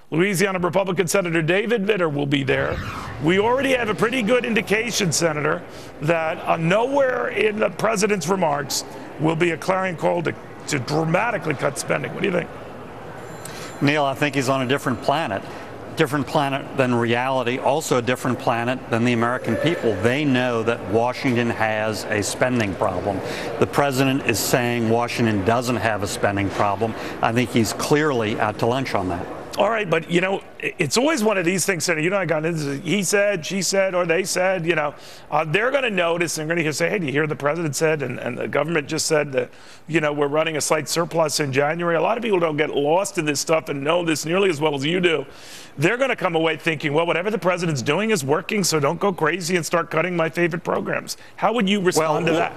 Louisiana Republican Senator David Vitter will be there. We already have a pretty good indication, Senator, that nowhere in the president's remarks will be a clarion call to dramatically cut spending. What do you think? Neil, I think he's on a different planet than reality, also a different planet than the American people. They know that Washington has a spending problem. The president is saying Washington doesn't have a spending problem. I think he's clearly out to lunch on that. All right, but, you know, it's always one of these things, Senator. You know, I got into he said, she said, or they said, you know, they're going to notice and they're going to say, hey, do you hear the president said, and the government just said that, you know, we're running a slight surplus in January. A lot of people don't get lost in this stuff and know this nearly as well as you do. They're going to come away thinking, well, whatever the president's doing is working, so don't go crazy and start cutting my favorite programs. How would you respond to that?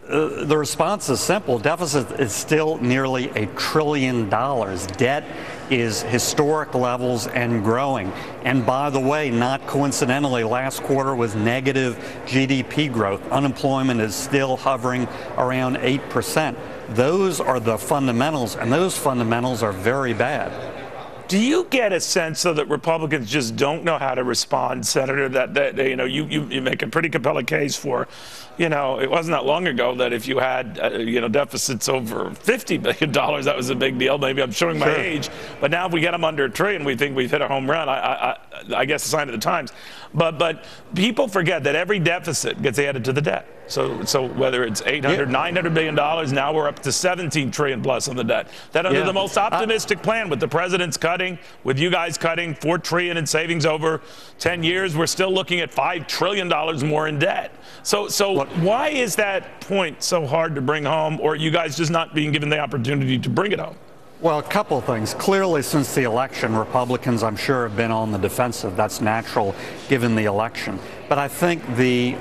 The response is simple. Deficit is still nearly $1 trillion. Debt is historic levels and growing. And by the way, not coincidentally, last quarter was negative GDP growth. Unemployment is still hovering around 8%. Those are the fundamentals, and those fundamentals are very bad. Do you get a sense, though, that Republicans just don't know how to respond, Senator, that you know, you make a pretty compelling case for, you know, it wasn't that long ago that if you had, you know, deficits over $50 billion, that was a big deal. Maybe I'm showing my age. But now if we get them under $1 trillion, we think we've hit a home run. I guess a sign of the times. But people forget that every deficit gets added to the debt. So whether it's $900 billion, now we're up to $17 trillion plus on the debt. That under the most optimistic plan, with the president's cutting, with you guys cutting $4 trillion in savings over 10 years, we're still looking at $5 trillion more in debt. So why is that point so hard to bring home, or are you guys just not being given the opportunity to bring it home? Well, a couple of things. Clearly, since the election, Republicans, I'm sure, have been on the defensive. That's natural given the election. But I think the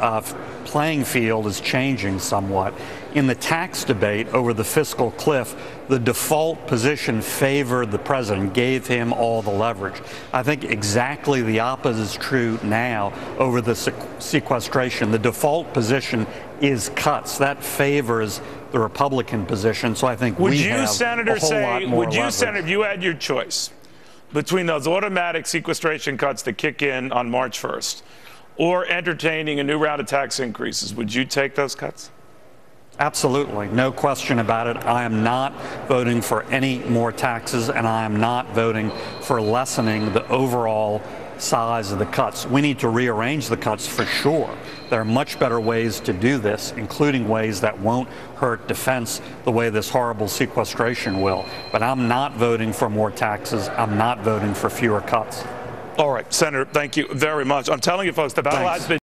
playing field is changing somewhat. In the tax debate over the fiscal cliff, the default position favored the president, gave him all the leverage. I think exactly the opposite is true now over the sequestration. The default position is cuts. That favors the Republican position. So I think we have a whole lot more leverage. Senator, if you had your choice between those automatic sequestration cuts that kick in on March 1st or entertaining a new round of tax increases, would you take those cuts? Absolutely. No question about it. I am not voting for any more taxes, and I am not voting for lessening the overall size of the cuts. We need to rearrange the cuts for sure. There are much better ways to do this, including ways that won't hurt defense the way this horrible sequestration will. But I'm not voting for more taxes. I'm not voting for fewer cuts. All right, Senator, thank you very much. I'm telling you, folks, the battle has been